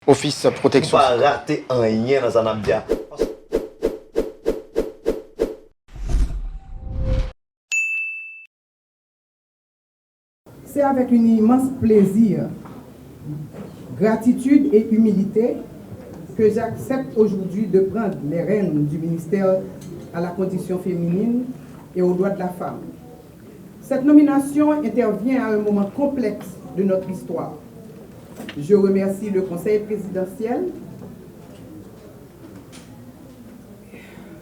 Office protection. Pas rater rien dans un abdia. C'est avec un immense plaisir, gratitude et humilité que j'accepte aujourd'hui de prendre les rênes du ministère à la condition féminine et aux droits de la femme. Cette nomination intervient à un moment complexe de notre histoire. Je remercie le Conseil présidentiel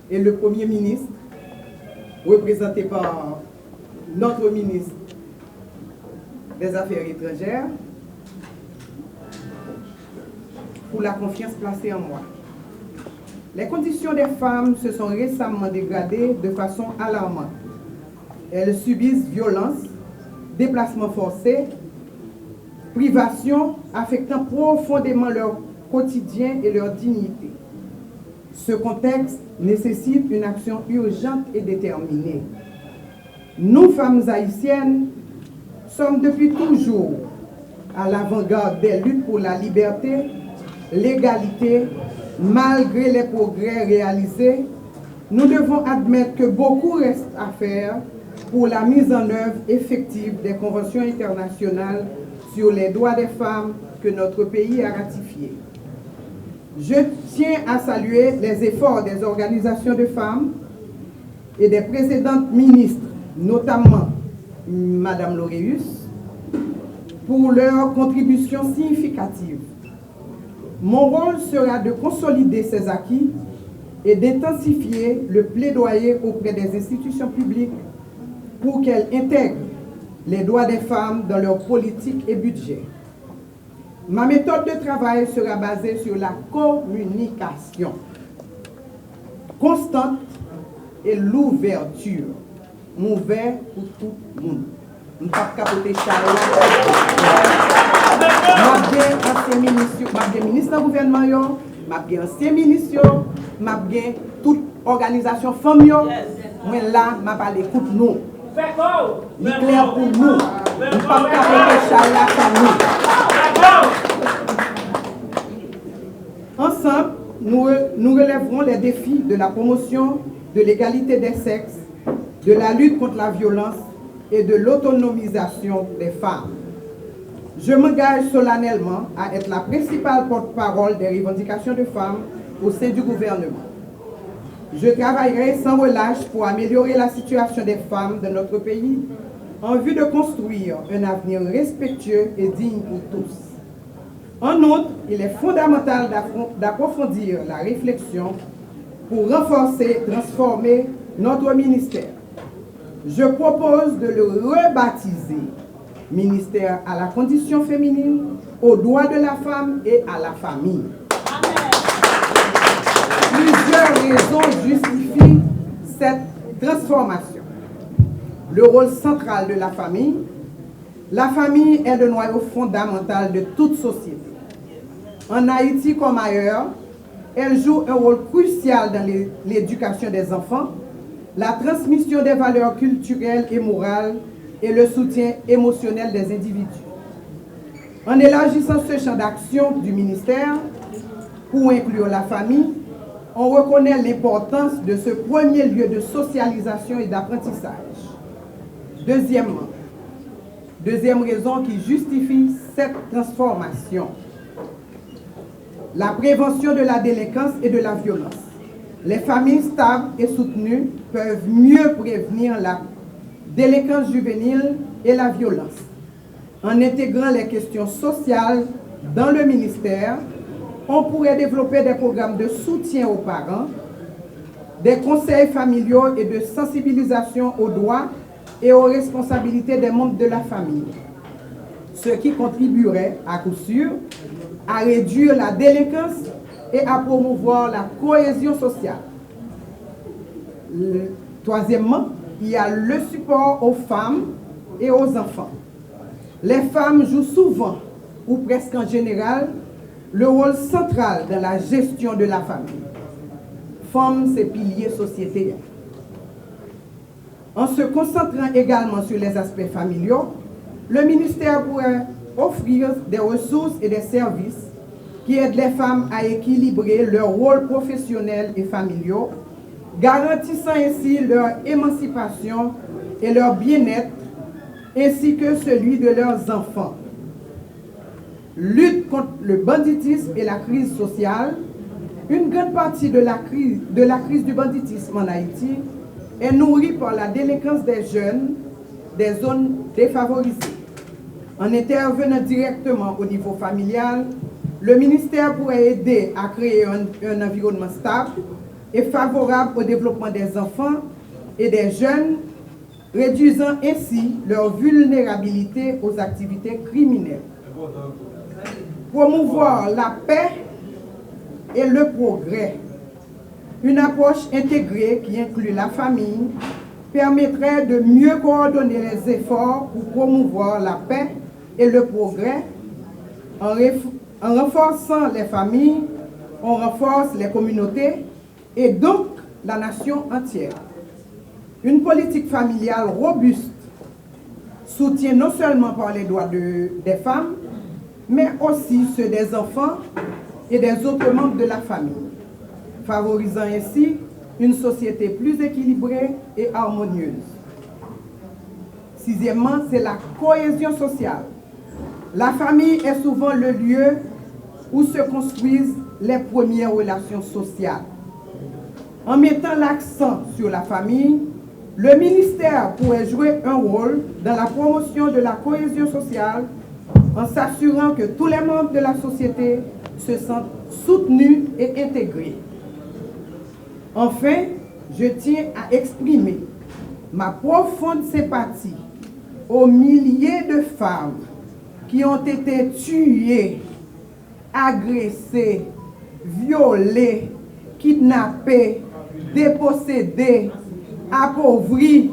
et le Premier ministre, représenté par notre ministre des Affaires étrangères, pour la confiance placée en moi. Les conditions des femmes se sont récemment dégradées de façon alarmante. Elles subissent violences, déplacements forcés, privations affectant profondément leur quotidien et leur dignité. Ce contexte nécessite une action urgente et déterminée. Nous, femmes haïtiennes, sommes depuis toujours à l'avant-garde des luttes pour la liberté, l'égalité. Malgré les progrès réalisés, nous devons admettre que beaucoup reste à faire pour la mise en œuvre effective des conventions internationales sur les droits des femmes que notre pays a ratifiées. Je tiens à saluer les efforts des organisations de femmes et des précédentes ministres, notamment Madame Laureus, pour leur contribution significative. Mon rôle sera de consolider ces acquis et d'intensifier le plaidoyer auprès des institutions publiques pour qu'elles intègrent les droits des femmes dans leur politique et budget. Ma méthode de travail sera basée sur la communication constante et l'ouverture. Ouvert pour tout le monde. Nous ne pouvons pas capoter je suis ministre du gouvernement, je suis ancien ministre, je suis toute organisation femme. Moi là, je parle écoute nous. C'est clair pour nous. Nous ne pouvons pas capoter nous. Ensemble, nous relèverons les défis de la promotion de l'égalité des sexes, de la lutte contre la violence et de l'autonomisation des femmes. Je m'engage solennellement à être la principale porte-parole des revendications de femmes au sein du gouvernement. Je travaillerai sans relâche pour améliorer la situation des femmes de notre pays en vue de construire un avenir respectueux et digne pour tous. En outre, il est fondamental d'approfondir la réflexion pour renforcer et transformer notre ministère. Je propose de le rebaptiser ministère à la condition féminine, aux droits de la femme et à la famille. Plusieurs raisons justifient cette transformation. Le rôle central de la famille est le noyau fondamental de toute société. En Haïti comme ailleurs, elle joue un rôle crucial dans l'éducation des enfants, la transmission des valeurs culturelles et morales et le soutien émotionnel des individus. En élargissant ce champ d'action du ministère pour inclure la famille, on reconnaît l'importance de ce premier lieu de socialisation et d'apprentissage. Deuxième raison qui justifie cette transformation, la prévention de la délinquance et de la violence. Les familles stables et soutenues peuvent mieux prévenir la délinquance juvénile et la violence. En intégrant les questions sociales dans le ministère, on pourrait développer des programmes de soutien aux parents, des conseils familiaux et de sensibilisation aux droits et aux responsabilités des membres de la famille, ce qui contribuerait à coup sûr à réduire la délinquance et à promouvoir la cohésion sociale. Troisièmement, il y a le support aux femmes et aux enfants. Les femmes jouent souvent, ou presque en général, le rôle central dans la gestion de la famille. Femmes, c'est pilier sociétal. En se concentrant également sur les aspects familiaux, le ministère pourrait offrir des ressources et des services qui aide les femmes à équilibrer leurs rôles professionnels et familiaux, garantissant ainsi leur émancipation et leur bien-être, ainsi que celui de leurs enfants. Lutte contre le banditisme et la crise sociale. Une grande partie de la crise du banditisme en Haïti est nourrie par la délinquance des jeunes des zones défavorisées. En intervenant directement au niveau familial, le ministère pourrait aider à créer un environnement stable et favorable au développement des enfants et des jeunes, réduisant ainsi leur vulnérabilité aux activités criminelles. Promouvoir la paix et le progrès. Une approche intégrée qui inclut la famille permettrait de mieux coordonner les efforts pour promouvoir la paix et le progrès. En renforçant les familles, on renforce les communautés et donc la nation entière. Une politique familiale robuste soutient non seulement par les droits des femmes, mais aussi ceux des enfants et des autres membres de la famille, favorisant ainsi une société plus équilibrée et harmonieuse. Sixièmement, c'est la cohésion sociale. La famille est souvent le lieu où se construisent les premières relations sociales. En mettant l'accent sur la famille, le ministère pourrait jouer un rôle dans la promotion de la cohésion sociale en s'assurant que tous les membres de la société se sentent soutenus et intégrés. Enfin, je tiens à exprimer ma profonde sympathie aux milliers de femmes qui ont été tuées, agressées, violées, kidnappées, dépossédées, appauvries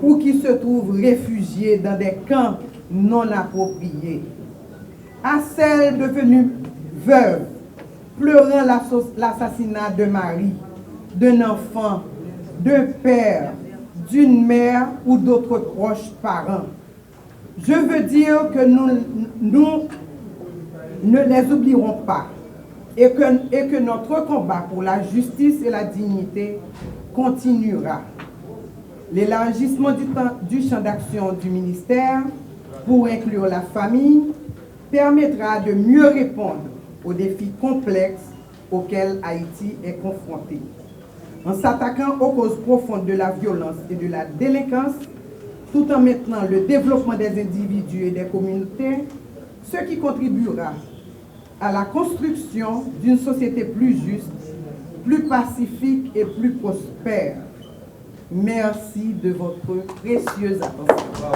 ou qui se trouvent réfugiées dans des camps non appropriés. À celles devenues veuves, pleurant l'assassinat de mari, d'un enfant, d'un père, d'une mère ou d'autres proches parents. Je veux dire que nous ne les oublierons pas et que notre combat pour la justice et la dignité continuera. L'élargissement du champ d'action du ministère pour inclure la famille permettra de mieux répondre aux défis complexes auxquels Haïti est confronté. En s'attaquant aux causes profondes de la violence et de la délinquance, tout en maintenant le développement des individus et des communautés, ce qui contribuera à la construction d'une société plus juste, plus pacifique et plus prospère. Merci de votre précieuse attention.